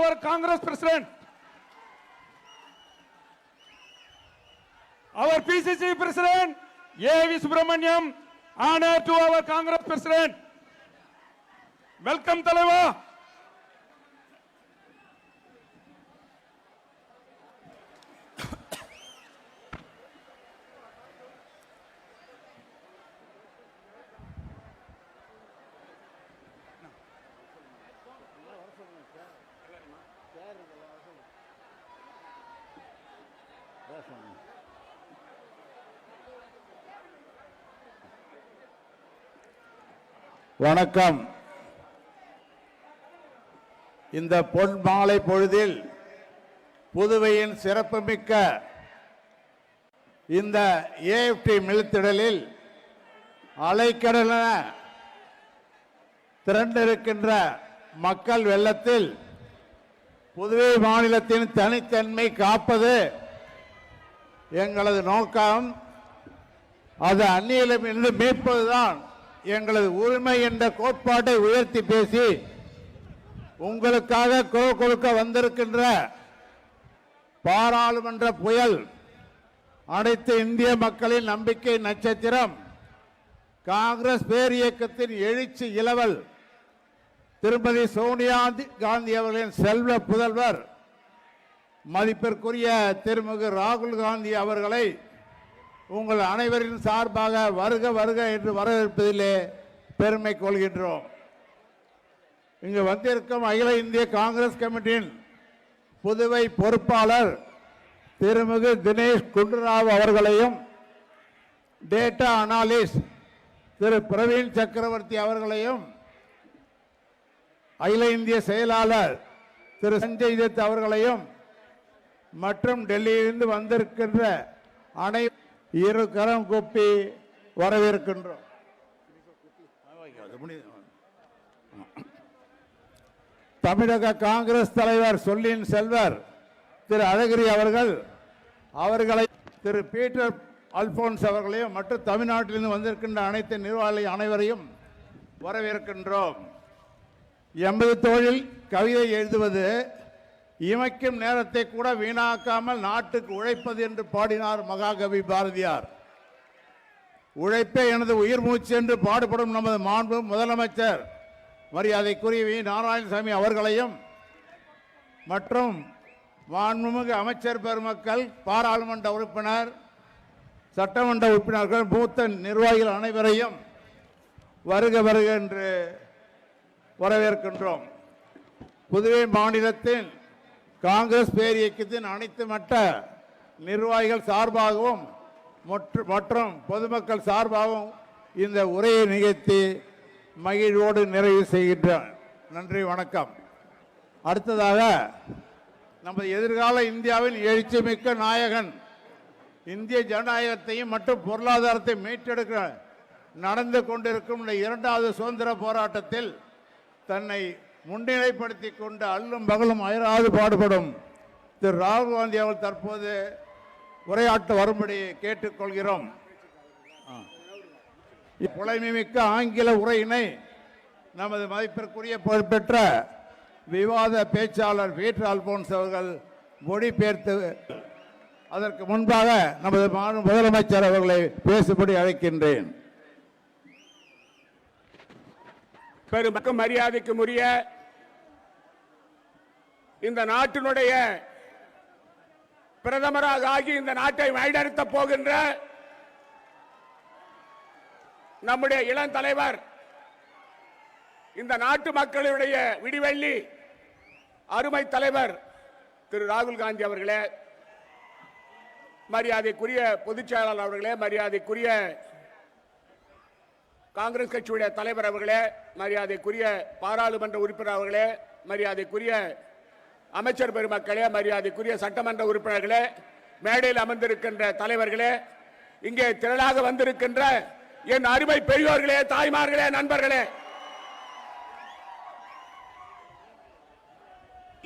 our Congress President, our PCC President, A.V. Subramaniam, honor to our Congress President. Welcome, Talaiva. வணக்கம். இந்த பொன் மாலை பொழுதில் புதுவையின் சிறப்புமிக்க இந்த ஏஎஃப்டி மில்திடலில் அலைக்கடல திரண்டிருக்கின்ற மக்கள் வெள்ளத்தில் புதுவை மாநிலத்தின் தனித்தன்மை காப்பது எங்களது நோக்கம். அது அந்நியமிருந்து மீட்பதுதான் எங்களது உரிமை என்ற கோட்பாட்டை உயர்த்தி பேசி உங்களுக்காக குரல் கொடுக்க வந்திருக்கின்ற பாராளுமன்ற புயல், அனைத்து இந்திய மக்களின் நம்பிக்கை நட்சத்திரம், காங்கிரஸ் பேர் இயக்கத்தின் எழுச்சி இளவல் திருமதி சோனியா காந்தி அவர்களின் செல்வ புதல்வர் மதிப்பிற்குரிய திருமிகு ராகுல் காந்தி அவர்களை உங்கள் அனைவரின் சார்பாக வருக வருக என்று வரவேற்பதிலே பெருமை கொள்கின்றோம். இங்கு வந்திருக்கும் அகில இந்திய காங்கிரஸ் கமிட்டியின் புதுவை பொறுப்பாளர் திருமிகு தினேஷ் குண்டுராவ் அவர்களையும், டேட்டா அனாலிஸ்ட் திரு பிரவீன் சக்கரவர்த்தி அவர்களையும், அகில இந்திய செயலாளர் திரு சஞ்சய் தத் அவர்களையும் மற்றும் டெல்லியிலிருந்து வந்திருக்கின்ற அனைத்து இரு கரம் கூப்பி வரவேற்கின்றோம். தமிழக காங்கிரஸ் தலைவர் சொல்லின் செல்வர் திரு அழகிரி அவர்களை திரு பீட்டர் அல்போன்ஸ் அவர்களையும் மற்றும் தமிழ்நாட்டிலிருந்து வந்திருக்கின்ற அனைத்து நிர்வாகிகள் அனைவரையும் வரவேற்கின்றோம். எமது தொழில் கவிதை எழுதுவது, இமைக்கும் நேரத்தை கூட வீணாக்காமல் நாட்டுக்கு உழைப்பது என்று பாடினார் மகாகவி பாரதியார். உழைப்பே எனது உயிர் மூச்சு என்று பாடுபடும் நமது மாண்பு முதலமைச்சர் மரியாதைக்குரிய வி நாராயணசாமி அவர்களையும் மற்றும் மாண்புமிகு அமைச்சர் பெருமக்கள், பாராளுமன்ற உறுப்பினர், சட்டமன்ற உறுப்பினர்கள், மூத்த நிர்வாகிகள் அனைவரையும் வருக வருக என்று வரவேற்கின்றோம். புதுவை மாநிலத்தில் காங்கிரஸ் பேர் இயக்கத்தின் அனைத்து மட்ட நிர்வாகிகள் சார்பாகவும் மற்றும் பொதுமக்கள் சார்பாகவும் இந்த உரையை நிகழ்த்தி மகிழ்வோடு நிறைவு செய்கின்றேன். நன்றி, வணக்கம். அடுத்ததாக நமது எதிர்கால இந்தியாவின் எழுச்சிமிக்க நாயகன், இந்திய ஜனநாயகத்தையும் மற்றும் பொருளாதாரத்தை மீட்டெடுக்க நடந்து கொண்டிருக்கும் இந்த இரண்டாவது சுதந்திர போராட்டத்தில் தன்னை முன்னிலைப்படுத்தி கொண்டு அல்லும் பகலும் அயராது பாடுபடும் திரு ராகுல் காந்தி அவர்கள் தற்போது உரையாற்ற வரும்படி கேட்டுக்கொள்கிறோம். புலைமைமிக்க ஆங்கில உரையினை நமது மதிப்பிற்குரிய புகழ்பெற்ற விவாத பேச்சாளர் பீட்டர் அல்போன்ஸ் அவர்கள் மொழிபெயர்த்து அதற்கு முன்பாக நமது முதலமைச்சர் அவர்களை பேசும்படி அழைக்கின்றேன். பெருமக்கும் மரியாதைக்கும் உரிய இந்த நாட்டினுடைய பிரதமராக ஆகி இந்த நாட்டை வழிநடத்த போகின்ற நம்முடைய இளம் தலைவர், இந்த நாட்டு மக்களுடைய விடிவெள்ளி அருமை தலைவர் திரு ராகுல் காந்தி அவர்களே, மரியாதைக்குரிய பொதுச் செயலாளர் அவர்களே, மரியாதைக்குரிய காங்கிரஸ் கட்சியுடைய தலைவர் அவர்களே, மரியாதைக்குரிய பாராளுமன்ற உறுப்பினர் அவர்களே, மரியாதைக்குரிய அமைச்சர் பெருமக்களே, மரியாதைக்குரிய சட்டமன்ற உறுப்பினர்களே, மேடையில் அமர்ந்திருக்கின்ற தலைவர்களே, இங்கே திரளாக வந்திருக்கின்ற என் அருமை பெரியோர்களே, தாய்மார்களே, நண்பர்களே,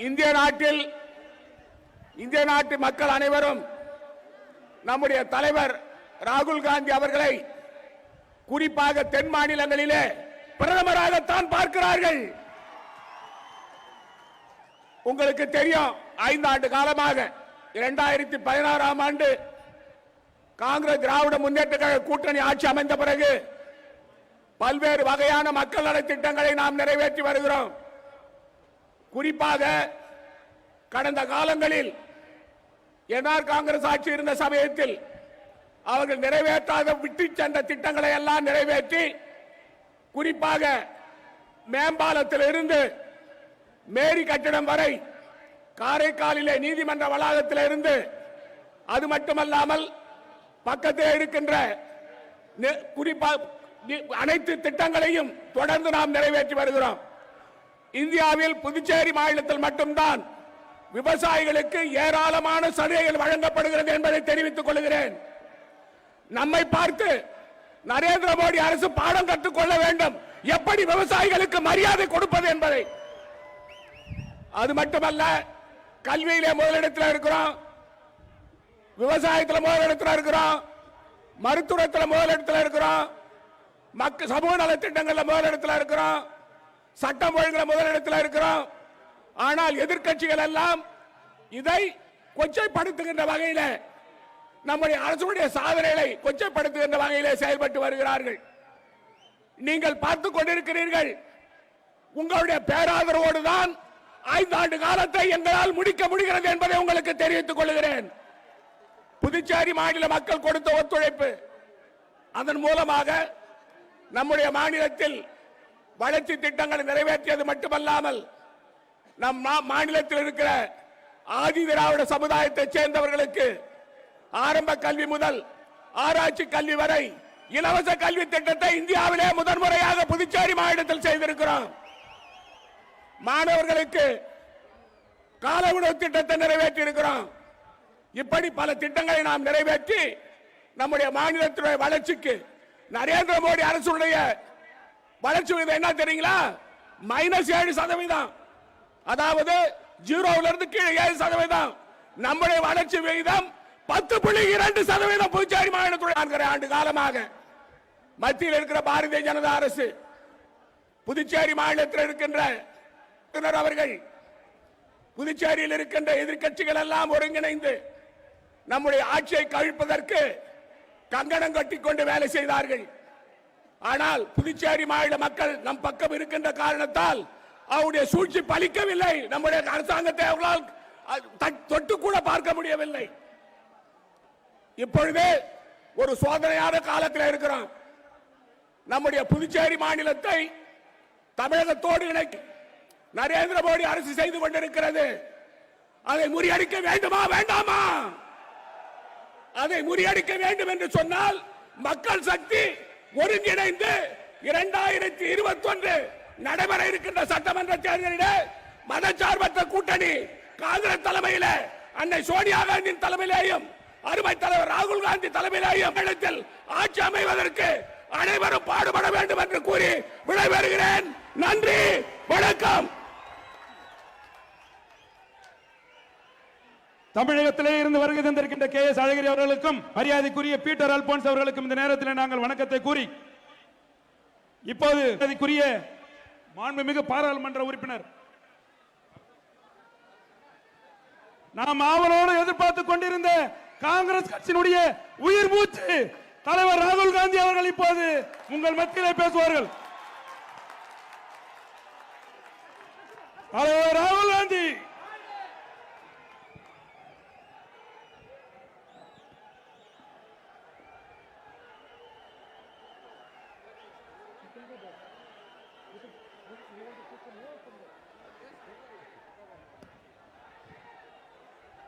இந்திய நாட்டு மக்கள் அனைவரும் நம்முடைய தலைவர் ராகுல் காந்தி அவர்களை குறிப்பாக தென் மாநிலங்களிலே பிரதமராகத்தான் பார்க்கிறார்கள். உங்களுக்கு தெரியும் 5 ஆண்டு காலமாக 2016ஆம் ஆண்டு காங்கிரஸ் திராவிட முன்னேற்ற கழக கூட்டணி ஆட்சி அமைந்த பிறகு பல்வேறு வகையான மக்கள் நல திட்டங்களை நாம் நிறைவேற்றி வருகிறோம். குறிப்பாக கடந்த காலங்களில் என்ஆர் காங்கிரஸ் ஆட்சி இருந்த சமயத்தில் அவர்கள் நிறைவேற்றாத விட்டு சென்ற திட்டங்களை எல்லாம் நிறைவேற்றி, குறிப்பாக மேம்பாலத்தில் இருந்து மேரி கட்டிடம் வரை காரைக்காலிலே நீதிமன்ற வளாகத்தில் இருந்து, அது மட்டுமல்லாமல் பக்கத்தில் இருக்கின்ற குறிப்பாக அனைத்து திட்டங்களையும் தொடர்ந்து நாம் நிறைவேற்றி வருகிறோம். இந்தியாவில் புதுச்சேரி மாநிலத்தில் மட்டும்தான் விவசாயிகளுக்கு ஏராளமான சலுகைகள் வழங்கப்படுகிறது என்பதை தெரிவித்துக் கொள்கிறேன். நம்மை பார்த்து நரேந்திர மோடி அரசு பாடம் கற்றுக்கொள்ள வேண்டும், எப்படி விவசாயிகளுக்கு மரியாதை கொடுப்பது என்பதை. அது மட்டுமல்ல, கல்வியிலே முதலிடத்தில் இருக்கிறோம், விவசாயத்தில் முதலிடத்தில் இருக்கிறோம், மருத்துவத்தில் முதலிடத்தில் இருக்கிறோம், சமூக நலத்திட்டங்களில் முதலிடத்தில் இருக்கிறோம், சட்டம் ஒழுங்குல முதலிடத்தில் இருக்கிறோம். ஆனால் எதிர்க்கட்சிகள் எல்லாம் இதை கொச்சைப்படுத்துகின்ற வகையில், நம்முடைய அரசுடைய சாதனைகளை கொச்சைப்படுத்துகின்ற வகையிலே செயல்பட்டு வருகிறார்கள். நீங்கள் பார்த்துக் கொண்டிருக்கிறீர்கள். உங்களுடைய பேராதரவோடு தான் 5 ஆண்டு காலத்தை எங்களால் முடிக்க முடிகிறது என்பதை உங்களுக்கு தெரிவித்துக் கொள்கிறேன். புதுச்சேரி மாநில மக்கள் கொடுத்த ஒத்துழைப்பு, அதன் மூலமாக நம்முடைய மாநிலத்தில் வளர்ச்சி திட்டங்களை நிறைவேற்றியது மட்டுமல்லாமல், நம் மாநிலத்தில் இருக்கிற ஆதி திராவிட சமுதாயத்தைச் சேர்ந்தவர்களுக்கு ஆரம்ப கல்வி முதல் ஆராய்ச்சி கல்வி வரை இலவச கல்வி திட்டத்தை இந்தியாவிலே முதன்முறையாக புதுச்சேரி மாநிலத்தில் செய்திருக்கிறோம். மாணவர்களுக்கு காலை உணவு திட்டத்தை நிறைவேற்றி இருக்கிறோம். இப்படி பல திட்டங்களை நாம் நிறைவேற்றி நம்முடைய மாநிலத்துடைய வளர்ச்சிக்கு நரேந்திர மோடி அரசுடைய வளர்ச்சி விகிதம் என்ன தெரியுங்களா? -7%. அதாவது 0ல இருந்து கீழே 7%. நம்முடைய வளர்ச்சி விகிதம் 10.2% புதுச்சேரி மாநிலத்துடைய 4 ஆண்டு காலமாக மத்தியில் இருக்கிற பாரதிய ஜனதா அரசு, புதுச்சேரி மாநிலத்தில் இருக்கின்ற அவர்கள், புதுச்சேரியில் இருக்கின்ற எதிர்க்கட்சிகள் எல்லாம் ஒருங்கிணைந்து நம்முடைய ஆட்சியை கவிழ்ப்பதற்கு கங்கணம் கட்டிக்கொண்டு வேலை செய்தார்கள். ஆனால் புதுச்சேரி மாநில மக்கள் நம் பக்கம் இருக்கின்ற காரணத்தால் அவருடைய சூழ்ச்சி பலிக்கவில்லை. நம்முடைய அரசாங்கத்தை அவர்களால் தொட்டு கூட பார்க்க முடியவில்லை. இப்பொழுது ஒரு சோதனையான காலத்தில் இருக்கிறோம். நம்முடைய புதுச்சேரி மாநிலத்தை தமிழகத்தோடு இணைக்க நரேந்திர மோடி அரசு செய்து கொண்டிருக்கிறது. அதை முறியடிக்க வேண்டுமா வேண்டாமா? அதை முறியடிக்க வேண்டும் என்று சொன்னால் மக்கள் சக்தி ஒருங்கிணைந்து 2021 நடைபெற இருக்கின்ற சட்டமன்ற தேர்தலில் மதச்சார்பற்ற கூட்டணி காங்கிரஸ் தலைமையில், அன்னை சோனியா காந்தி தலைமையிலேயும் அருமை தலைவர் ராகுல் காந்தி தலைமையிலேயும் இடத்தில் ஆட்சி அமைவதற்கு அனைவரும் பாடுபட வேண்டும் என்று கூறி விடைபெறுகிறேன். நன்றி, வணக்கம். தமிழகத்திலே இருந்து வருகை தந்திருக்கின்ற KS அழகிரி அவர்களுக்கும் மரியாதைக்குரிய பீட்டர் அல்போன்ஸ் அவர்களுக்கும் இந்த நேரத்தில் நாங்கள் வணக்கத்தை கூறி, இப்போது மரியாதைக்குரிய மாண்புமிகு பாராளுமன்ற உறுப்பினர், நாம் ஆவலோடு எதிர்பார்த்துக் கொண்டிருந்த காங்கிரஸ் கட்சியினுடைய உயிர் மூச்சு தலைவர் ராகுல் காந்தி அவர்கள் இப்போது உங்கள் மத்தியிலே பேசுவார்கள். தலைவர் ராகுல் Gandhi.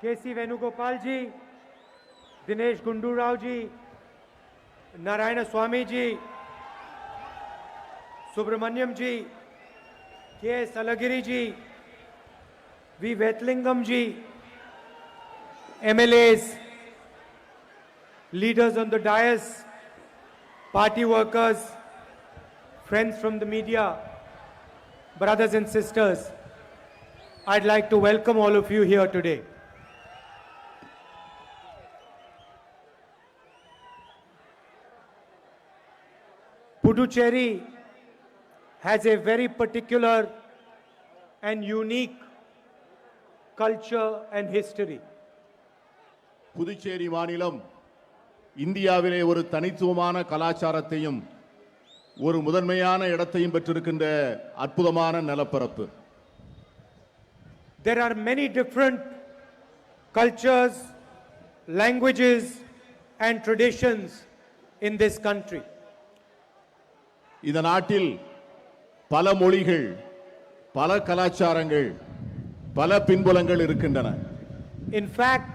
KC Venugopal ji, Dinesh Gundu Rao ji, Narayana Swamy ji, Subramaniam ji, KS Alagiri ji, V. Vethlingam ji, MLAs, leaders on the dais, party workers, friends from the media, brothers and sisters, I'd like to welcome all of you here today. Puducherry has a very particular and unique culture, and history. Puducherry மாநிலம் இந்தியாவிலே ஒரு தனித்துவமான கலாச்சாரத்தையும் ஒரு முதன்மையான இடத்தையும் பெற்றிருக்கின்ற அற்புதமான நிலப்பரப்பு. There are many different cultures, languages, and traditions in this country. இந்த நாட்டில் பல மொழிகள், பல கலாச்சாரங்கள், பல பின்புலங்கள் இருக்கின்றன. In fact,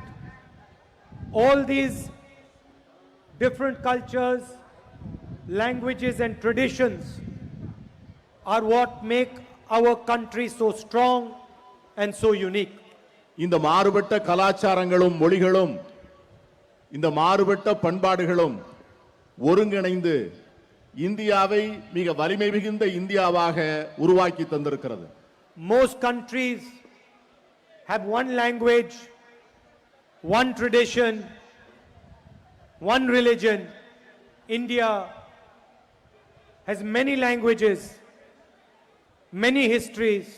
all these different cultures, languages, and traditions are what make our country so strong and so unique. இந்த மாறுபட்ட கலாச்சாரங்களும் மொழிகளும் இந்த மாறுபட்ட பண்பாடுகளும் ஒருங்கிணைந்து இந்தியாவை மிக வலிமை மிகுந்த இந்தியாவாக உருவாக்கி தந்திருக்கிறது. Most countries have one language, one tradition, one religion. India has many languages, many histories,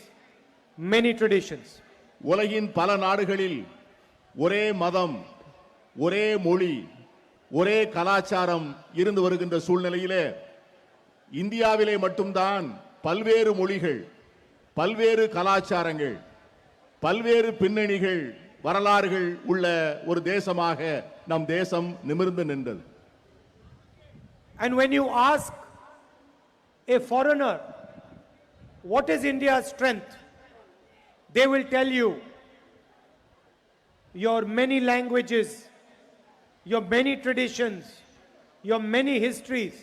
many traditions. உலகின் பல நாடுகளில் ஒரே மதம், ஒரே மொழி, ஒரே கலாச்சாரம் இருந்து வருகின்ற சூழ்நிலையிலே இந்தியாவிலே மட்டும்தான் பல்வேறு மொழிகள், பல்வேறு கலாச்சாரங்கள், பல்வேறு பின்னணிகள், வரலாறுகள் உள்ள ஒரு தேசமாக நம் தேசம் நிமிர்ந்து நின்றது. And when you ask a foreigner, what is India's strength? They will tell you your many languages, your many traditions, your many histories,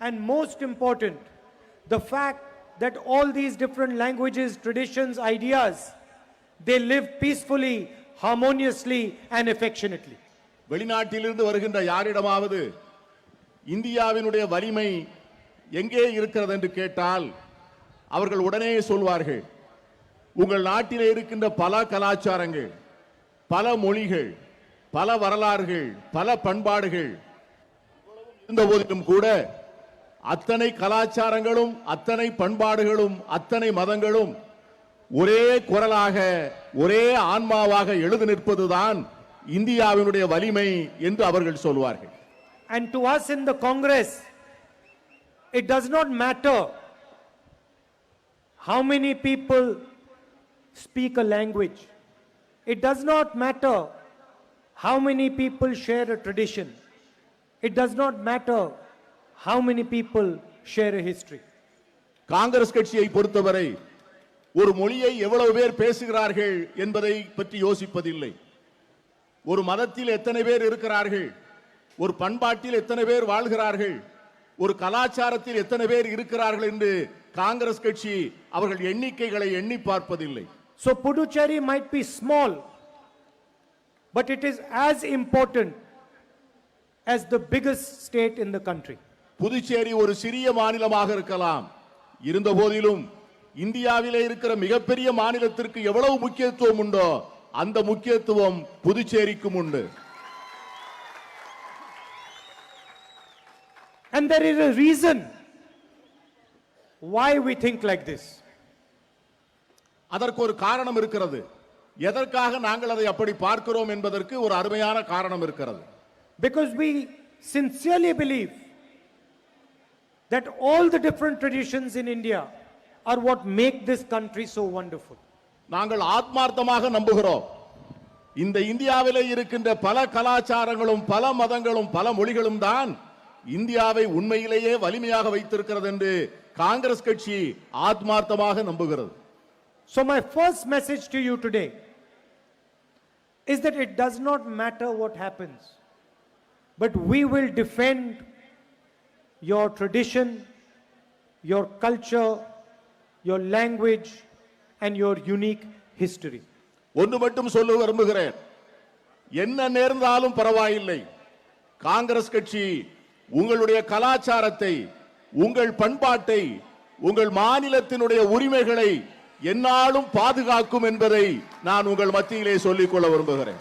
and most important, the fact that all these different languages, traditions, ideas, they live peacefully, harmoniously, and affectionately. வெளிநாட்டிலிருந்து வருகின்ற யாரிடமாவது இந்தியாவினுடைய வலிமை எங்கே இருக்கிறது என்று கேட்டால் அவர்கள் உடனே சொல்வார்கள், உங்கள் நாட்டிலே இருக்கின்ற பல கலாச்சாரங்கள், பல மொழிகள், பல வரலாறுகள், பல பண்பாடுகள் இருந்த போதிலும் கூட அத்தனை கலாச்சாரங்களும், அத்தனை பண்பாடுகளும், அத்தனை மதங்களும் ஒரே குரலாக, ஒரே ஆன்மாவாக எழுந்து நிற்பதுதான் இந்தியாவினுடைய வலிமை என்று அவர்கள் சொல்வார்கள். And to us in the Congress, it does not matter how many people speak a language. It does not matter how many people share a tradition. It does not matter how many people share a history. Congress கட்சியை பொறுத்தவரை ஒரு மொழியை எவ்வளவு பேர் பேசுகிறார்கள் என்பதை பற்றி யோசிப்பதில்லை. ஒரு மதத்தில் எத்தனை பேர் இருக்கிறார்கள், ஒரு பண்பாட்டில் எத்தனை பேர் வாழ்கிறார்கள், ஒரு கலாச்சாரத்தில் எத்தனை பேர் இருக்கிறார்கள் என்று காங்கிரஸ் கட்சி அவர்கள் எண்ணிக்கைகளை எண்ணி பார்ப்பதில்லை. So Puducherry might be small, but it is as important as the biggest state in the country. Puducherry ஒரு சிறிய மாநிலமாக இருக்கலாம், இருந்த போதிலும் இந்தியாவிலே இருக்கிற மிகப்பெரிய மாநிலத்திற்கு எவ்வளவு முக்கியத்துவம் உண்டோ அந்த முக்கியத்துவம் புதுச்சேரிக்கும் உண்டு. And there is a reason why we think like this. அதற்கு ஒரு காரணம் இருக்கிறது. எதற்காக நாங்கள் அதை அப்படி பார்க்கிறோம் என்பதற்கு ஒரு அருமையான காரணம் இருக்கிறது. Because we sincerely believe that all the different traditions in India are what make this country so wonderful. நாங்கள் ஆத்மார்த்தமாக நம்புகிறோம், இந்த இந்தியாவிலே இருக்கின்ற பல கலாச்சாரங்களும், பல மதங்களும், பல மொழிகளும் தான் இந்தியாவை உண்மையிலேயே வலிமையாக வைத்திருக்கிறது என்று காங்கிரஸ் கட்சி ஆத்மார்த்தமாக நம்புகிறது. So my first message to you today is that it does not matter what happens, but we will defend your tradition, your culture, your language, and your unique history. ஒன்று மட்டும் சொல்ல விரும்புகிறேன், என்ன நேர்ந்தாலும் பரவாயில்லை, காங்கிரஸ் கட்சி உங்களுடைய கலாச்சாரத்தை, உங்கள் பண்பாட்டை, உங்கள் மாநிலத்தினுடைய உரிமைகளை என்னாலும் பாதுகாக்கும் என்பதை நான் உங்கள் மத்தியிலே சொல்லிக் கொள்ள விரும்புகிறேன்.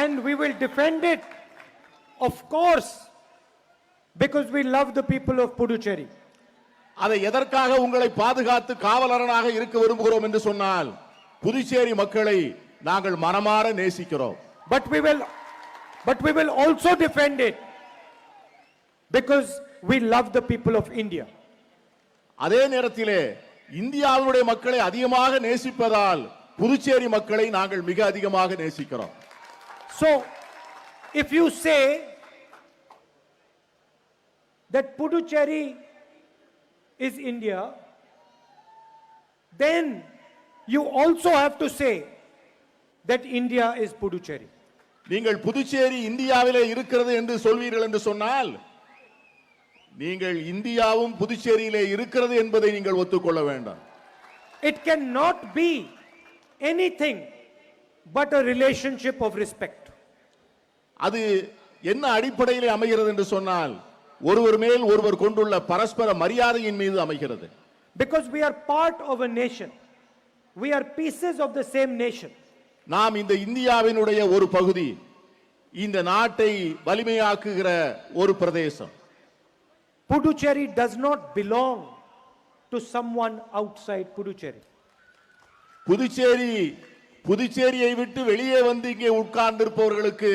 And we will defend it, of course, because we love the people of Puducherry. அதை எதற்காக உங்களை பாதுகாத்து காவலரனாக இருக்க விரும்புகிறோம் என்று சொன்னால், புதுச்சேரி மக்களை நாங்கள் மனமாற நேசிக்கிறோம். But we will also defend it because we love the people of India. அதே நேரத்திலே இந்தியாவினுடைய மக்களை அதிகமாக நேசிப்பதால் புதுச்சேரி மக்களை நாங்கள் மிக அதிகமாக நேசிக்கிறோம். So, if you say that Puducherry is India, then you also have to say that India is Puducherry. நீங்கள் புதுச்சேரி இந்தியாவிலே இருக்கிறது என்று சொல்வீர்கள் என்று சொன்னால் நீங்கள் இந்தியாவும் புதுச்சேரியிலே இருக்கிறது என்பதை நீங்கள் ஒத்துக்கொள்ள வேண்டாம். It cannot be anything but a relationship of respect. அது என்ன அடிப்படையிலே அமைகிறது என்று சொன்னால் ஒருவர் மேல் ஒருவர் கொண்டுள்ள பரஸ்பர மரியாதையின் மீது அமைகிறது. Because we are part of a nation. We are pieces of the same nation. நாம் இந்த இந்தியாவினுடைய ஒரு பகுதி, இந்த நாட்டை வலிமையாக்குகிற ஒரு பிரதேசம். Puducherry does not belong to someone outside Puducherry. புதுச்சேரியை விட்டு வெளியே வந்து இங்கே உட்கார்ந்திருப்பவர்களுக்கு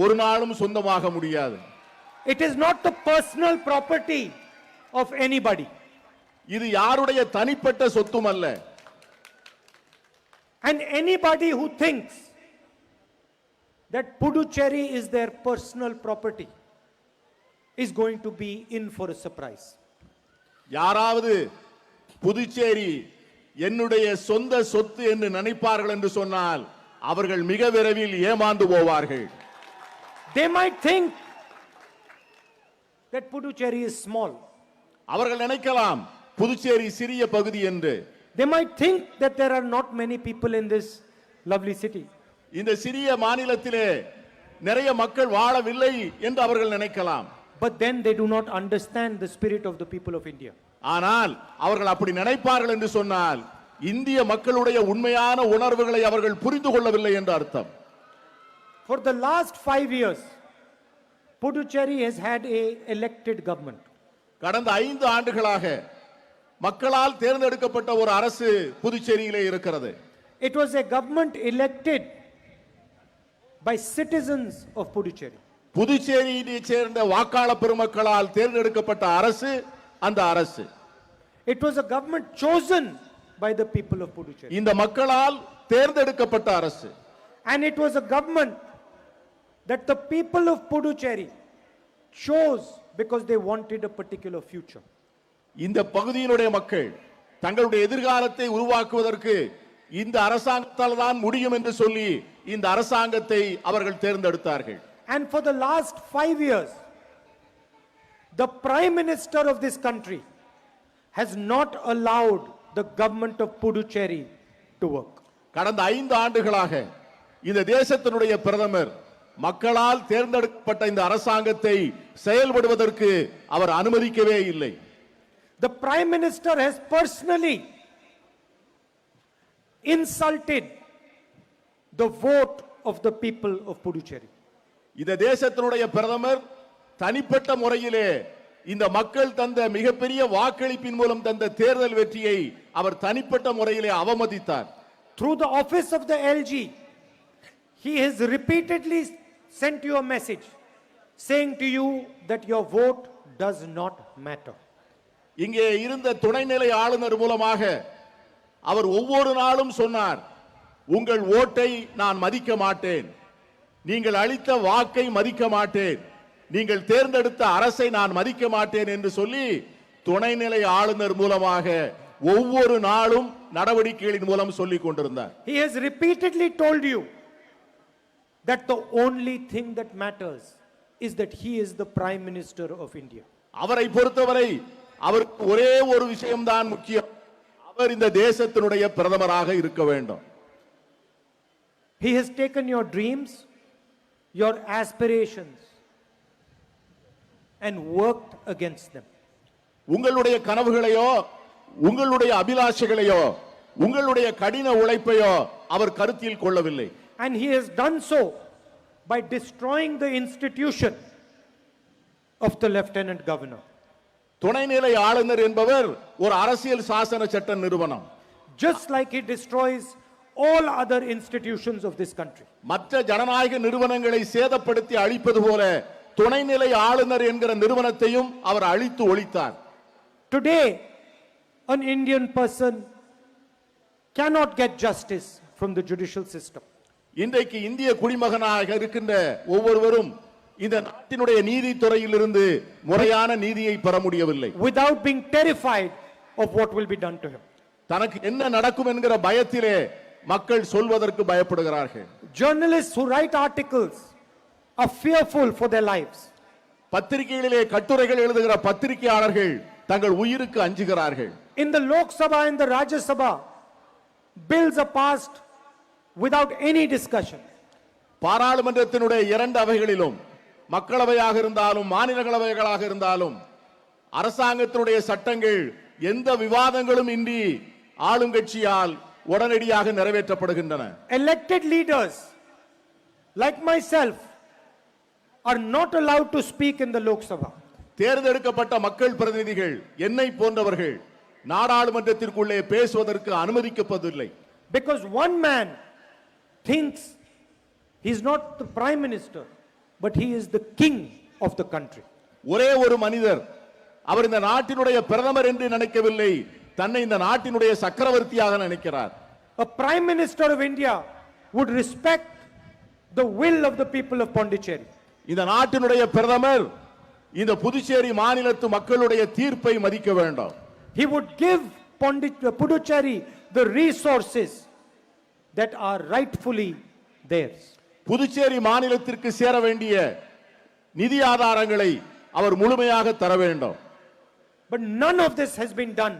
ஒரு நாளும் சொந்தமாக முடியாது. It is not the personal property of anybody. இது யாருடைய தனிப்பட்ட சொத்தும் அல்ல. And anybody who thinks that Puducherry is their personal property is going to be in for a surprise. யாராவது புதுச்சேரி என்னுடைய சொந்த சொத்து என்று நினைப்பார்கள் என்று சொன்னால் அவர்கள் மிக விரைவில் ஏமாந்து போவார்கள். They might think that Puducherry is small. அவர்கள் நினைக்கலாம் புதுச்சேரி சிறிய பகுதி என்று. They might think that there are not many people in this lovely city. இந்த சிறிய மாநிலத்திலே நிறைய மக்கள் வாழவில்லை என்று அவர்கள் நினைக்கலாம். But then they do not understand the spirit of the people of India. ஆனால் அவர்கள் அப்படி நினைப்பார்கள் என்று சொன்னால் இந்திய மக்களுடைய உண்மையான உணர்வுகளை அவர்கள் புரிந்து கொள்ளவில்லை என்று அர்த்தம். For the last 5 years, Puducherry has had a elected government. கடந்த 5 ஆண்டுகளாக மக்களால் தேர்ந்தெடுக்கப்பட்ட ஒரு அரசு புதுச்சேரியிலே இருக்கிறது. It was a government elected by citizens of Puducherry. புதுச்சேரியை சேர்ந்த வாக்காளர் பெருமக்களால் தேர்ந்தெடுக்கப்பட்ட அரசு அந்த அரசு. It was a government chosen by the people of Puducherry. இந்த மக்களால் தேர்ந்தெடுக்கப்பட்ட அரசு. And it was a government that the people of Puducherry chose because they wanted a particular future. இந்த பகுதியினுடைய மக்கள் தங்களுடைய எதிர்காலத்தை உருவாக்குவதற்கு இந்த அரசாங்கத்தால் தான் முடியும் என்று சொல்லி இந்த அரசாங்கத்தை அவர்கள் தேர்ந்தெடுத்தார்கள். And for the last 5 years, the Prime Minister of this country has not allowed the government of Puducherry to work. கடந்த 5 ஆண்டுகளாக இந்த தேசத்தினுடைய பிரதமர் மக்களால் தேர்ந்தெடுக்கப்பட்ட இந்த அரசாங்கத்தை செயல்படுவதற்கு அவர் அனுமதிக்கவே இல்லை. The Prime Minister has personally insulted the vote of the people of Puducherry. இந்த தேசத்தினுடைய பிரதமர் தனிப்பட்ட முறையிலே இந்த மக்கள் தந்த மிகப்பெரிய வாக்களிப்பின் மூலம் தந்த தேர்தல் வெற்றியை அவர் தனிப்பட்ட முறையிலே அவமதித்தார். Through the office of the LG, he has repeatedly sent you a message saying to you that your vote does not matter. இங்கே இருந்த துணைநிலை ஆளுநர் மூலமாக அவர் ஒவ்வொரு நாளும் சொன்னார், உங்கள் ஓட்டை நான் மதிக்க மாட்டேன், நீங்கள் அளித்த வாக்கை மதிக்க மாட்டேன், நீங்கள் தேர்ந்தெடுத்த அரசை நான் மதிக்க மாட்டேன் என்று சொல்லி துணைநிலை ஆளுநர் மூலமாக ஒவ்வொரு நாளும் நடவடிக்கைகளின் மூலம் சொல்லிக் கொண்டிருந்தார். He has repeatedly told you that the only thing that matters is that he is the Prime Minister of India. அவரை பொறுத்தவரை அவருக்கு ஒரே ஒரு விஷயம்தான் முக்கியம், அவர் இந்த தேசத்தினுடைய பிரதமராக இருக்க வேண்டும். He has taken your dreams, your aspirations and worked against them. உங்களுடைய கனவுகளையோ உங்களுடைய அபிலாஷைகளையோ உங்களுடைய கடின உழைப்பையோ அவர் கருத்தில் கொள்ளவில்லை. And he has done so by destroying the institution of the Lieutenant Governor. துணைநிலை ஆளுநர் என்பவர் ஒரு அரசியல் சாசன சட்ட நிறுவனம். Just like he destroys all other institutions of this country. மற்ற ஜனநாயக நிறுவனங்களை சேதப்படுத்தி அழிப்பது போல துணைநிலை ஆளுநர் என்கிற நிறுவனத்தையும் அவர் அழித்து ஒழித்தார். Today, an Indian person cannot get justice from the judicial system. இன்றைக்கு இந்திய குடிமகனாக இருக்கின்ற ஒவ்வொருவரும் இந்த நாட்டினுடைய நீதித்துறையிலிருந்து முறையான நீதியை பெற முடியவில்லை. Without being terrified of what will be done to him. தனக்கு என்ன நடக்கும் என்கிற பயத்திலே மக்கள் சொல்வதற்கு பயப்படுகிறார்கள். Journalists who write articles are fearful for their lives. பத்திரிகைகளிலே கட்டுரைகள் எழுதுகிற பத்திரிகையாளர்கள் தங்கள் உயிருக்கு அஞ்சுகிறார்கள். In the Lok Sabha and the Rajya Sabha, bills are passed without any discussion. பாராளுமன்றத்தினுடைய இரண்டு அவைகளிலும் மக்களவையாக இருந்தாலும் மாநிலங்களவைகளாக இருந்தாலும் அரசாங்கத்தினுடைய சட்டங்கள் எந்த விவாதங்களும் இன்றி ஆளுங்கட்சியால் உடனடியாக நிறைவேற்றப்படுகின்றன. Elected leaders like myself are not allowed to speak in the Lok Sabha. தேர்ந்தெடுக்கப்பட்ட மக்கள் பிரதிநிதிகள் என்னை போன்றவர்கள் நாடாளுமன்றத்திற்குள்ளே பேசுவதற்கு அனுமதிக்கப்படுவதில்லை. Because one man thinks he's not the prime minister, but he is the king of the country. ஒரே ஒரு மனிதர் அவர் இந்த நாட்டினுடைய பிரதமர் என்று நினைக்கவில்லை, தன்னை இந்த நாட்டினுடைய சக்கரவர்த்தியாக நினைக்கிறார். A prime minister of India would respect the will of the people of Pondicherry. இந்த நாட்டினுடைய பிரதமர் இந்த புதுச்சேரி மாநிலத்து மக்களுடைய தீர்ப்பை மதிக்க வேண்டும். He would give Puducherry the resources that are rightfully theirs. Puducherry மாநிலத்திற்கு சேர வேண்டிய நிதி ஆதாரங்களை அவர் முழுமையாக தர வேண்டும். But none of this has been done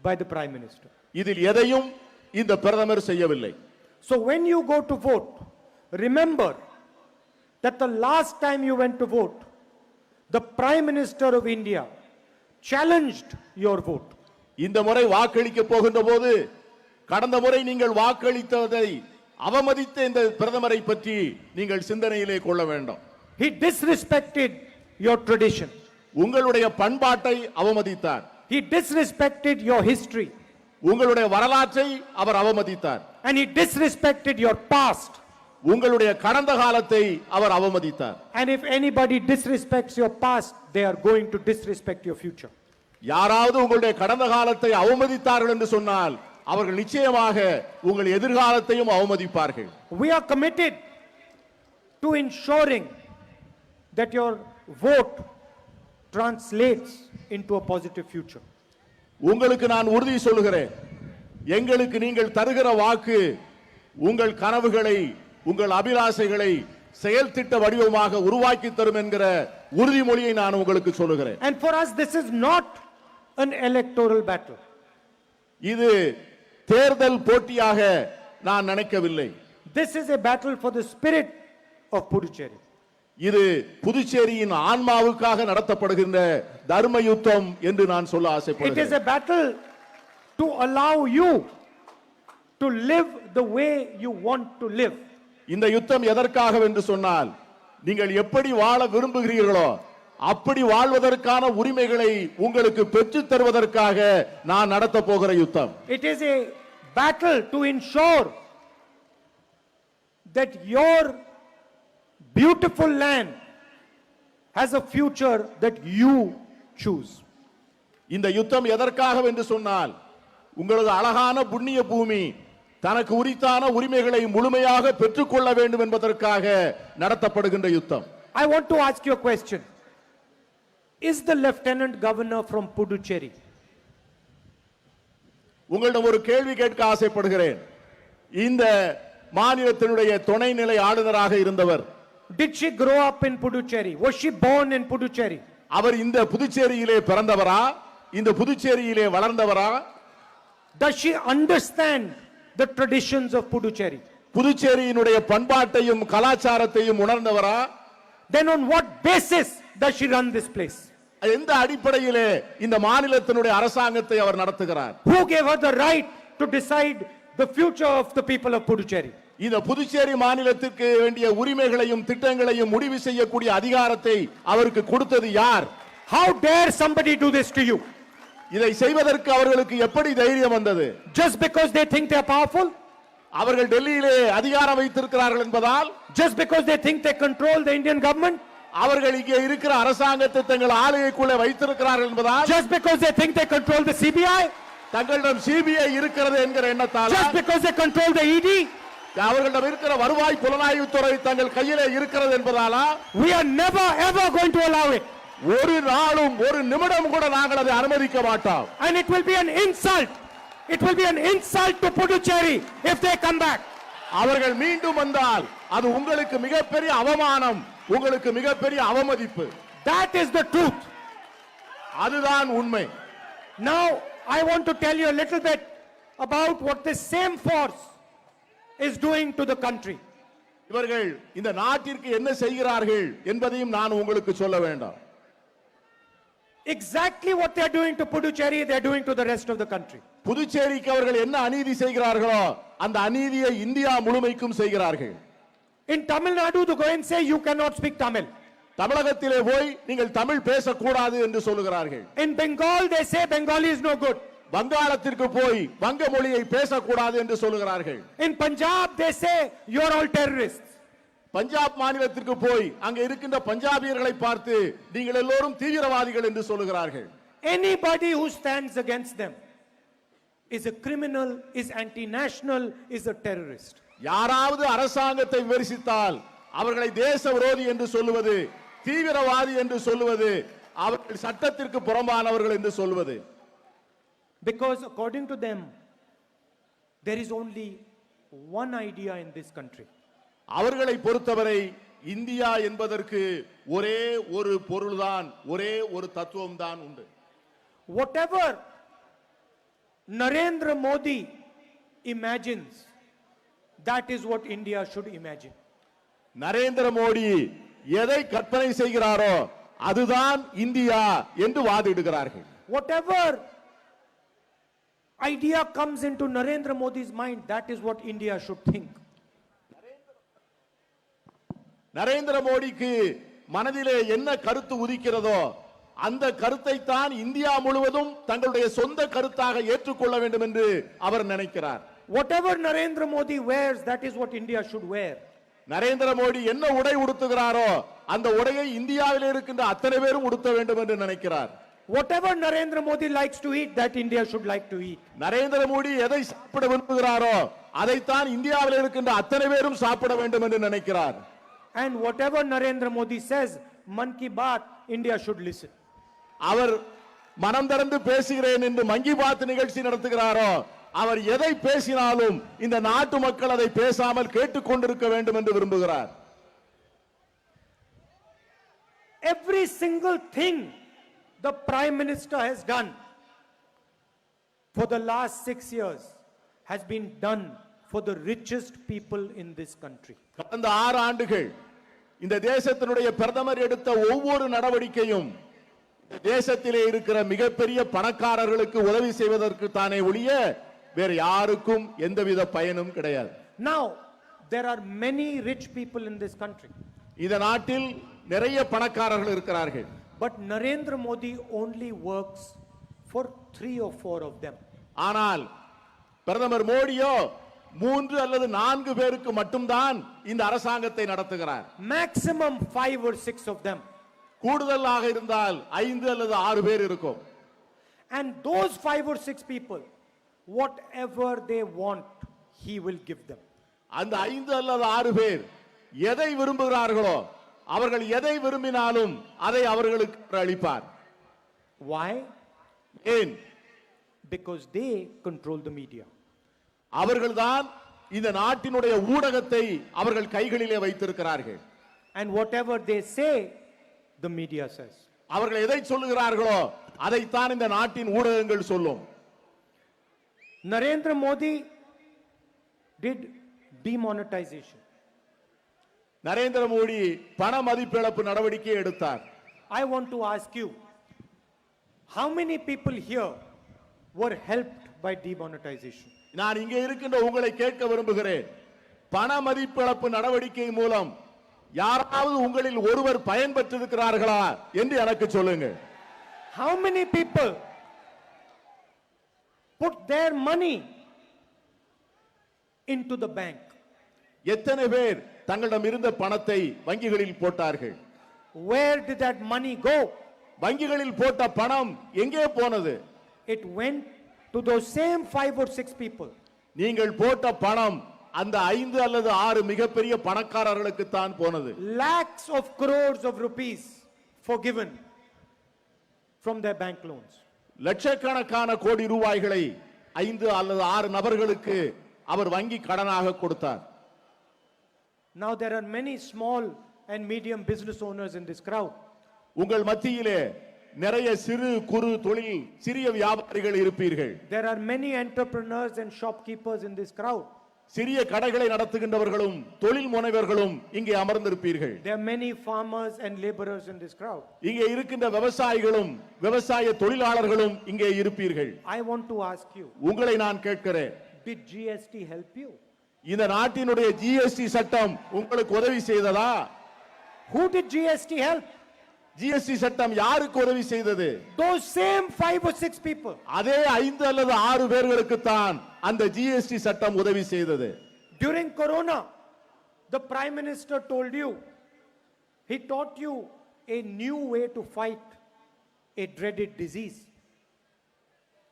by the prime minister. இதில் எதையும் இந்த பிரதமர் செய்யவில்லை. So when you go to vote, remember that the last time you went to vote, the prime minister of India challenged your vote. இந்த முறை வாக்களிக்க போகின்ற போது கடந்த முறை நீங்கள் வாக்களித்ததை அவமதித்த இந்த பிரதமரை பற்றி நீங்கள் சிந்தனையிலே கொள்ள வேண்டும். He disrespected your tradition. உங்களுடைய பண்பாட்டை அவமதித்தார். He disrespected your history. உங்களுடைய வரலாற்றை அவர் அவமதித்தார். And he disrespected your past. உங்களுடைய கடந்த காலத்தை அவர் அவமதித்தார். And if anybody disrespects your past, they are going to disrespect your future. யாராவது உங்களுடைய கடந்த காலத்தை அவமதித்தார்கள் என்று சொன்னால் அவர்கள் நிச்சயமாக உங்கள் எதிர்காலத்தையும் அவமதிப்பார்கள். We are committed to ensuring that your vote translates into a positive future. உங்களுக்கு நான் உறுதி சொல்கிறேன், எங்களுக்கு நீங்கள் தருகிற வாக்கு உங்கள் கனவுகளை உங்கள் அபிலாஷைகளை செயல் திட்ட வடிவமாக உருவாக்கி தரும் என்கிற உறுதிமொழியை நான் உங்களுக்கு சொல்லுகிறேன். And for us this is not an electoral battle. இது தேர்தல் போட்டியாக நான் நினைக்கவில்லை. This is a battle for the spirit of Puducherry. இது புதுச்சேரியின் ஆன்மாவுக்காக நடத்தப்படுகின்ற தர்ம யுத்தம் என்று நான் சொல்ல It is ஆசைப்படுகிறேன். a battle to allow you to live the way you want to live. இந்த யுத்தம் எதற்காக என்று சொன்னால் நீங்கள் எப்படி வாழ விரும்புகிறீர்களோ அப்படி வாழ்வதற்கான உரிமைகளை உங்களுக்கு பெற்றுத் தருவதற்காக நான் நடத்த போகிற யுத்தம். It is a battle to ensure that your beautiful land has a future that you choose. இந்த யுத்தம் எதற்காக என்று சொன்னால் உங்களது அழகான புண்ணிய பூமி தனக்கு உரித்தான உரிமைகளை முழுமையாக பெற்றுக்கொள்ள வேண்டும் என்பதற்காக நடத்தப்படுகின்ற யுத்தம். I want to ask you a question. Is the lieutenant governor from Puducherry? உங்களிடம் ஒரு கேள்வி கேட்க ஆசைப்படுகிறேன். இந்த மாநிலத்தினுடைய துணைநிலை ஆளுநராக இருந்தவர் Did she grow up in Puducherry? Was she born in Puducherry? அவர் இந்த புதுச்சேரியிலே பிறந்தவரா, இந்த புதுச்சேரியிலே வளர்ந்தவரா? Does she understand the traditions of Puducherry? புதுச்சேரியினுடைய பண்பாட்டையும் கலாச்சாரத்தையும் உணர்ந்தவரா? Then on what basis does she run this place? எந்த அடிப்படையிலே இந்த மாநிலத்தினுடைய அரசாங்கத்தை அவர் நடத்துகிறார்? Who gave her the right to decide the future of the people of Puducherry? இந்த புதுச்சேரி மாநிலத்திற்கு வேண்டிய உரிமைகளையும் திட்டங்களையும் முடிவு செய்யக்கூடிய அதிகாரத்தை அவருக்கு கொடுத்தது யார்? How dare somebody do this to you? இதை செய்வதற்கு அவர்களுக்கு எப்படி தைரியம் வந்தது? Just because they think they are powerful? அவர்கள் டெல்லியிலே அதிகாரம் வைத்திருக்கிறார்கள் என்பதால், just because they think they control the Indian government, அவர்கள் இங்கே இருக்கிற அரசாங்கத்தை தங்கள் ஆளுகைக்குள்ளே வைத்திருக்கிறார்கள் என்பதால், just because they think they control the CBI, தங்களிடம் சிபிஐ இருக்கிறது என்கிற எண்ணத்தால், just because they control the ED, அவர்களிடம் இருக்கிற வருவாய் புலனாய்வுத்துறை தங்கள் கையிலே இருக்கிறது என்பதாலா, we are never ever going to allow it. ஒரு நாளும் ஒரு நிமிடம் கூட நாங்கள் அதை அனுமதிக்க மாட்டோம். And it will be an insult. It will be an insult to Puducherry if they come back. அவர்கள் மீண்டும் வந்தால் அது உங்களுக்கு மிகப்பெரிய அவமானம், உங்களுக்கு மிகப்பெரிய அவமதிப்பு. That is the truth. அதுதான் உண்மை. Now, I want to tell you a little bit about what this same force is doing to the country. இவர்கள் இந்த நாட்டிற்கு என்ன செய்கிறார்கள் என்பதையும் நான் உங்களுக்கு சொல்ல வேண்டாம். Exactly what they are doing to Puducherry, they are doing to the rest of the country. புதுச்சேரிக்கு அவர்கள் என்ன அநீதி செய்கிறார்களோ அந்த அநீதியை இந்தியா முழுமைக்கும் செய்கிறார்கள். In Tamil Nadu, they go and say you cannot speak Tamil. தமிழகத்திலே போய் நீங்கள் தமிழ் பேசக்கூடாது என்று சொல்லுகிறார்கள். In Bengal, they say Bengali is no good. வங்காளத்திற்கு போய் வங்க மொழியை பேசக்கூடாது என்று சொல்லுகிறார்கள். In Punjab, they say you are all terrorists. Punjab மாநிலத்திற்கு போய் அங்க இருக்கின்ற பஞ்சாபியர்களை பார்த்து நீங்கள் எல்லோரும் தீவிரவாதிகள் என்று சொல்லுகிறார்கள். Anybody who stands against them is a criminal, is anti-national, is a terrorist. யாராவது அரசாங்கத்தை விமர்சித்தால் அவர்களை தேச விரோதி என்று சொல்லுவது, தீவிரவாதி என்று சொல்லுவது, அவர்கள் சட்டத்திற்கு புறம்பானவர்கள் என்று சொல்வது. Because according to them, there is only one idea in this country. அவர்களை பொறுத்தவரை இந்தியா என்பதற்கு ஒரே ஒரு பொருள்தான், ஒரே ஒரு தத்துவம் தான் உண்டு. Whatever Narendra Modi imagines, that is what India should imagine. Narendra Modi எதை கற்பனை செய்கிறாரோ அதுதான் இந்தியா என்று வாதிடுகிறார்கள். Whatever idea comes into Narendra Modi's mind, that is what India should think. Narendra மோடிக்கு மனதிலே என்ன கருத்து உதிக்கிறதோ அந்த கருத்தை தான் இந்தியா முழுவதும் தங்களுடைய சொந்த கருத்தாக ஏற்றுக்கொள்ள வேண்டும் என்று அவர் நினைக்கிறார். Whatever Narendra Modi wears, that is what India should wear. Narendra Modi என்ன உடை உடுத்துகிறாரோ அந்த உடையை இந்தியாவில் இருக்கின்ற அத்தனை பேரும் உடுத்த வேண்டும் என்று நினைக்கிறார். Whatever Narendra Modi likes to eat, that India should like to eat. Narendra Modi எதை சாப்பிட விரும்புகிறாரோ அதைத்தான் இந்தியாவில் இருக்கின்ற அத்தனை பேரும் சாப்பிட வேண்டும் என்று நினைக்கிறார். And whatever Narendra Modi says, Man Ki Baat, India should listen. அவர் மனம் திறந்து பேசுகிறேன் என்று மன் கி பாத் நிகழ்ச்சி நடத்துகிறாரோ அவர் எதை பேசினாலும் இந்த நாட்டு மக்கள் அதை பேசாமல் கேட்டுக்கொண்டிருக்க வேண்டும் என்று விரும்புகிறார். Every single thing the Prime Minister has done for the last 6 years has been done for the richest people in this country. கடந்த 6 ஆண்டுகள் இந்த தேசத்தினுடைய பிரதமர் எடுத்த ஒவ்வொரு நடவடிக்கையும் தேசத்திலே இருக்கிற மிகப்பெரிய பணக்காரர்களுக்கு உதவி செய்வதற்கு தானே ஒழிய வேறு யாருக்கும் எந்தவித பயனும் கிடையாது. Now, there are many rich people in this country. இந்த நாட்டில் நிறைய பணக்காரர்கள் இருக்கிறார்கள். But Narendra Modi only works for 3 or 4 of them. ஆனால் பிரதமர் மோடியோ 3 அல்லது 4 பேருக்கு மட்டும்தான் இந்த அரசாங்கத்தை நடத்துகிறார். Maximum 5 or 6 of them. கூடுதலாக இருந்தால் 5 அல்லது 6 பேர் இருக்கும். And those 5 or 6 people, whatever they want, he will give them. அந்த 5 அல்லது 6 பேர் எதை விரும்புகிறார்களோ அவர்கள் எதை விரும்பினாலும் அதை அவர்களுக்கு அளிப்பார். Why? ஏன்? Because they control the media. அவர்கள்தான் இந்த நாட்டினுடைய ஊடகத்தை அவர்கள் கைகளிலே வைத்திருக்கிறார்கள். And whatever they say, the media says. அவர்கள் எதை சொல்லுகிறார்களோ அதைத்தான் இந்த நாட்டின் ஊடகங்கள் சொல்லும். Narendra Modi did demonetization. Narendra Modi பண மதிப்பிழப்பு நடவடிக்கை எடுத்தார். I want to ask you, how many people here were helped by demonetization? நான் இங்கே இருக்கின்ற உங்களை கேட்க விரும்புகிறேன். பண மதிப்பிழப்பு நடவடிக்கை மூலம் யாராவது உங்களில் ஒருவர் பயன்பெற்றிருக்கிறார்களா என்று எனக்கு சொல்லுங்க. How many people put their money into the bank? எத்தனை பேர் தங்களிடம் இருந்த பணத்தை வங்கிகளில் போட்டார்கள்? Where did that money go? வங்கிகளில் போட்ட பணம் எங்கே போனது? It went to those same 5 or 6 people. நீங்கள் போட்ட பணம் அந்த 5 அல்லது 6 மிகப்பெரிய பணக்காரர்களுக்கு தான் போனது. Lakhs of crores of rupees forgiven from their bank loans. லட்சக்கணக்கான கோடி ரூபாய்களை 5 அல்லது 6 நபர்களுக்கு அவர் வங்கி கடனாக கொடுத்தார். Now there are many small and medium business owners in this crowd. உங்கள் மத்தியிலே நிறைய சிறு குறு தொழில் சிறிய வியாபாரிகள் இருப்பீர்கள். There are many entrepreneurs and shopkeepers in this crowd. சிறிய கடைகளை நடத்துகின்றவர்களும் தொழில் முனைவர்களும் இங்கே அமர்ந்திருப்பீர்கள். There are many farmers and laborers in this crowd. இங்கே இருக்கின்ற விவசாயிகளும் விவசாய தொழிலாளர்களும் இங்கே இருப்பீர்கள். I want to ask you, உங்களை நான் கேட்கிறேன், did GST help you? இந்த நாட்டினுடைய ஜிஎஸ்டி சட்டம் உங்களுக்கு உதவி செய்ததா? Who did GST help? GST சட்டம் யாருக்கு உதவி செய்தது? Those same 5 or 6 people. அதே 5 அல்லது 6 பேர்களுக்கு தான் அந்த ஜிஎஸ்டி சட்டம் உதவி செய்தது. During Corona, the Prime Minister told you, he taught you a new way to fight a dreaded disease.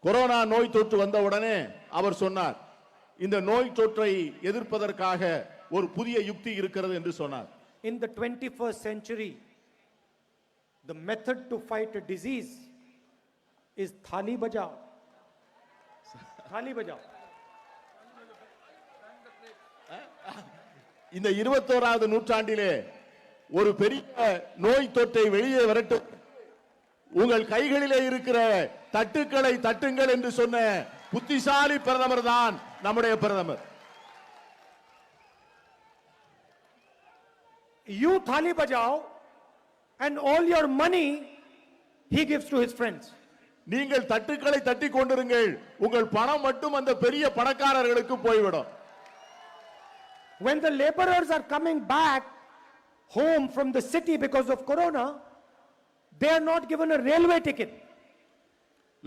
Corona நோய் தொற்று வந்தவுடனே அவர் சொன்னார், இந்த நோய் தொற்றை எதிர்ப்பதற்காக ஒரு புதிய யுக்தி இருக்கிறது என்று சொன்னார். In the 21st century, the method to fight a disease is Thali Bajao. Thali Bajao. இந்த 21வது நூற்றாண்டிலே ஒரு பெரிய நோய் தொற்றை வெளியே விரட்டும் உங்கள் கைகளிலே இருக்கிற தட்டுக்களை தட்டுங்கள் என்று சொன்ன புத்திசாலி பிரதமர் தான் நம்முடைய பிரதமர். You Thali Bajao, and all your money he gives to his friends. நீங்கள் தட்டுக்களை தட்டி கொண்டிருங்கள், உங்கள் பணம் மட்டும் அந்த பெரிய பணக்காரர்களுக்கு போய்விடும். When the laborers are coming back home from the city because of Corona, they are not given a railway ticket.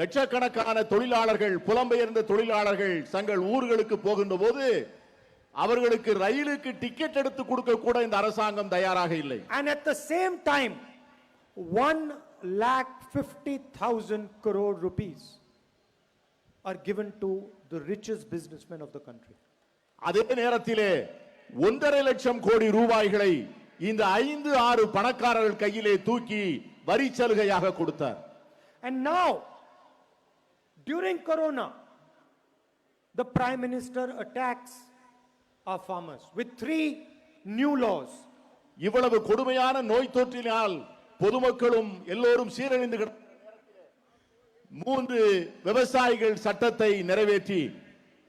லட்சக்கணக்கான தொழிலாளர்கள் புலம்பெயர்ந்த தொழிலாளர்கள் தங்கள் ஊர்களுக்கு போகின்ற போது அவர்களுக்கு ரயிலுக்கு டிக்கெட் எடுத்து கொடுக்க கூட இந்த அரசாங்கம் தயாராக இல்லை. And at the same time, 1,50,000 crore rupees are given to the richest businessmen of the country. அதே நேரத்திலே 1.5 லட்சம் கோடி ரூபாய்களை இந்த 5-6 பணக்காரர்கள் கையிலே தூக்கி வரி சலுகையாக கொடுத்தார். And now, during Corona, the Prime Minister attacks our farmers with 3 new laws. இவ்வளவு கொடுமையான நோய் தொற்றினால் பொதுமக்களும் எல்லோரும் சீரழிந்து 3 விவசாயிகள் சட்டத்தை நிறைவேற்றி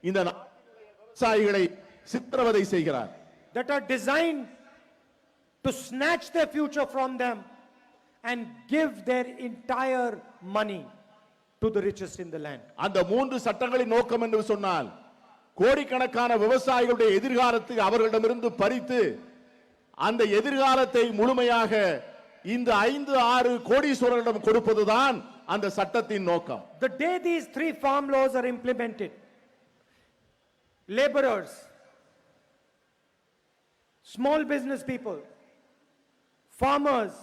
இந்த விவசாயிகளை சித்திரவதை செய்கிறார். That are designed to snatch their future from them and give their entire money to the richest in the land. அந்த 3 சட்டங்களின் நோக்கம் என்று சொன்னால் கோடிக்கணக்கான விவசாயிகளுடைய எதிர்காலத்தை அவர்களிடமிருந்து பறித்து அந்த எதிர்காலத்தை முழுமையாக இந்த 5-6 கோடீஸ்வரர்களிடம் கொடுப்பதுதான் அந்த சட்டத்தின் நோக்கம். The day these 3 farm laws are implemented, laborers, small business people, farmers,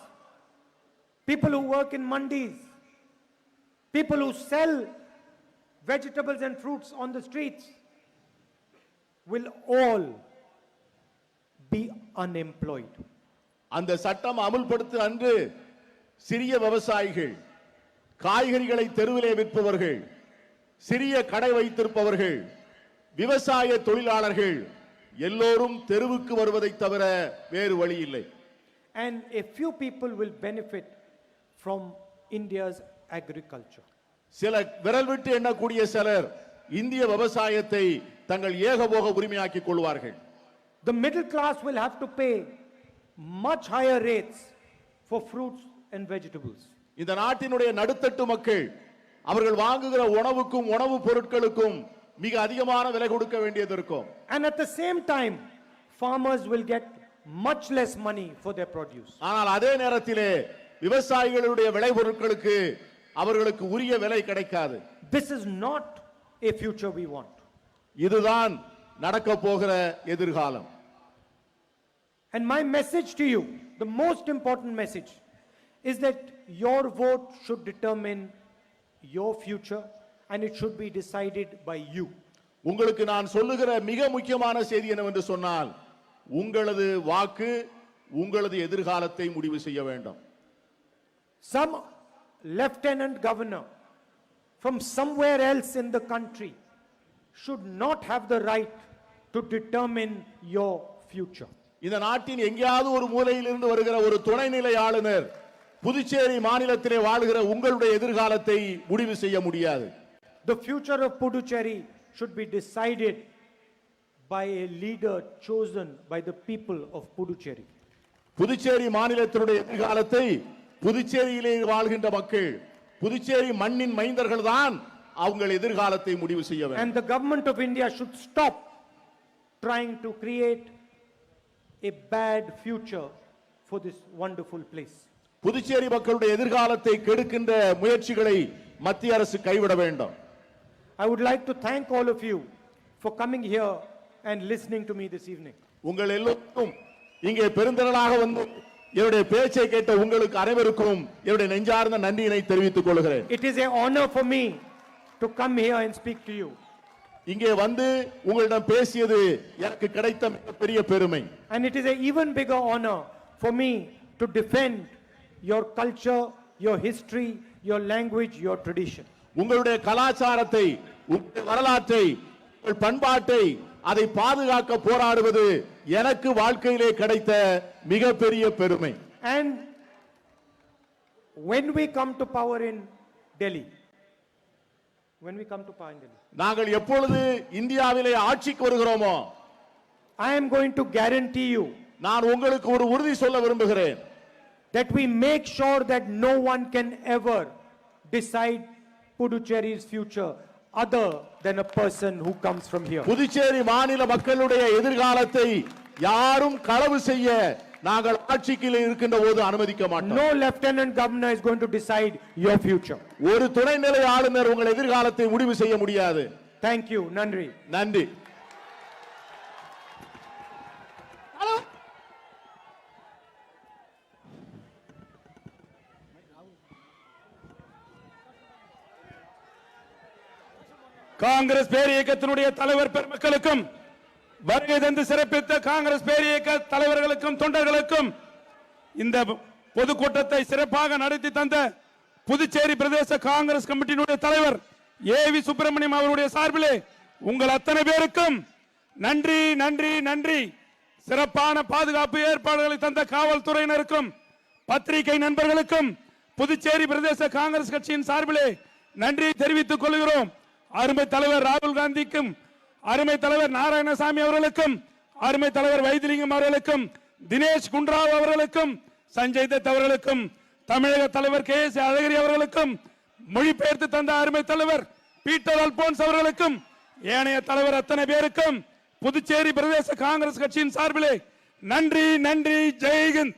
people who work in mandis, people who sell vegetables and fruits on the streets will all be unemployed. அந்த சட்டம் அமுல்படுத்த அன்று சிறிய விவசாயிகள், காய்கறிகளை தெருவிலே விற்பவர்கள், சிறிய கடை வைத்திருப்பவர்கள், விவசாய தொழிலாளர்கள் எல்லோரும் தெருவுக்கு வருவதை தவிர வேறு வழி இல்லை. And a few people will benefit from India's agriculture. சில விரல் விட்டு எண்ணக்கூடிய சிலர் இந்திய விவசாயத்தை தங்கள் ஏகபோக உரிமையாக்கிக் கொள்வார்கள். The middle class will have to pay much higher rates for fruits and vegetables. இந்த நாட்டினுடைய நடுத்தட்டு மக்கள் அவர்கள் வாங்குகிற உணவுக்கும் உணவுப் பொருட்களுக்கும் மிக அதிகமான விலை கொடுக்க வேண்டியது இருக்கும். And at the same time, farmers will get much less money for their produce. ஆனால் அதே நேரத்திலே விவசாயிகளுடைய விளைபொருட்களுக்கு அவர்களுக்கு உரிய விலை கிடைக்காது. This is not a future we want. இதுதான் நடக்க போகிற எதிர்காலம். And my message to you, the most important message, is that your vote should determine your future and it should be decided by you. உங்களுக்கு நான் சொல்லுகிற மிக முக்கியமான செய்தி என்னவென்று சொன்னால், உங்களது வாக்கு உங்களது எதிர்காலத்தை முடிவு செய்ய வேண்டும். Some lieutenant governor from somewhere else in the country should not have the right to determine your future. இந்த நாட்டின் எங்கேயாவது ஒரு மூலையில் இருந்து வருகிற ஒரு துணைநிலை ஆளுநர் புதுச்சேரி மாநிலத்திலே வாழ்கிற உங்களுடைய எதிர்காலத்தை முடிவு செய்ய முடியாது. The future of Puducherry should be decided by a leader chosen by the people of Puducherry. Puducherry மாநிலத்தினுடைய எதிர்காலத்தை புதுச்சேரியிலே வாழ்கின்ற மக்கள், புதுச்சேரி மண்ணின் மைந்தர்கள் தான் அவங்க எதிர்காலத்தை முடிவு செய்ய வேண்டும். And the government of India should stop trying to create a bad future for this wonderful place. Puducherry மக்களுடைய எதிர்காலத்தை கெடுக்கின்ற முயற்சிகளை மத்திய அரசு கைவிட வேண்டும். I would like to thank all of you for coming here and listening to me this evening. உங்கள் எல்லோருக்கும் இங்கே பெருந்திரளாக வந்து என்னுடைய பேச்சை கேட்ட உங்களுக்கு அனைவருக்கும் என்னுடைய நெஞ்சார்ந்த நன்றியினை தெரிவித்துக் கொள்கிறேன். It is an honor for me to come here and speak to you. இங்கே வந்து உங்களிடம் பேசியது எனக்கு கிடைத்த மிகப்பெரிய பெருமை. And it is an even bigger honor for me to defend your culture, your history, your language, your tradition. உங்களுடைய கலாச்சாரத்தை, உங்களுடைய வரலாற்றை, உங்கள் பண்பாட்டை அதை பாதுகாக்க போராடுவது எனக்கு வாழ்க்கையிலே கிடைத்த மிகப்பெரிய பெருமை. And when we come to power in Delhi, நாங்கள் எப்பொழுது இந்தியாவிலே ஆட்சிக்கு வருகிறோமோ, I am going to guarantee you நான் உங்களுக்கு ஒரு உறுதி சொல்ல விரும்புகிறேன். that we make sure that no one can ever decide Puducherry's future other than a person who comes from here. Puducherry மாநில மக்களுடைய எதிர்காலத்தை யாரும் களவு செய்ய நாங்கள் ஆட்சிக்கு இருக்கின்ற போது அனுமதிக்க மாட்டோம். No lieutenant governor is going to decide your future. ஒரு துணைநிலை ஆளுநர் உங்கள் எதிர்காலத்தை முடிவு செய்ய முடியாது. Thank you. Nandri. நன்றி. காங்கிரஸ் பேர் இயக்கத்தினுடைய தலைவர் பெருமக்களுக்கும், வருகை தந்து சிறப்பித்த காங்கிரஸ் பேர் இயக்க தலைவர்களுக்கும் தொண்டர்களுக்கும், இந்த பொதுக்கூட்டத்தை சிறப்பாக நடத்தி தந்த புதுச்சேரி பிரதேச காங்கிரஸ் கமிட்டியினுடைய தலைவர் ஏவி சுப்பிரமணியம் அவருடைய சார்பிலே உங்கள் அத்தனை பேருக்கும் நன்றி நன்றி நன்றி. சிறப்பான பாதுகாப்பு ஏற்பாடுகளை தந்த காவல்துறையினருக்கும் பத்திரிகை நண்பர்களுக்கும் புதுச்சேரி பிரதேச காங்கிரஸ் கட்சியின் சார்பிலே நன்றி தெரிவித்துக் கொள்கிறோம். அருமை தலைவர் ராகுல் காந்திக்கும், அருமை தலைவர் நாராயணசாமி அவர்களுக்கும், அருமை தலைவர் வைத்திலிங்கம் அவர்களுக்கும், தினேஷ் குண்ட்ராவ் அவர்களுக்கும், சஞ்சய் தத் அவர்களுக்கும், தமிழக தலைவர் KS அழகிரி அவர்களுக்கும், மொழிபெயர்த்து தந்த அருமை தலைவர் பீட்டர் அல்போன்ஸ் அவர்களுக்கும், ஏனைய தலைவர் அத்தனை பேருக்கும் புதுச்சேரி பிரதேச காங்கிரஸ் கட்சியின் சார்பிலே நன்றி நன்றி. ஜெய்ஹிந்த்.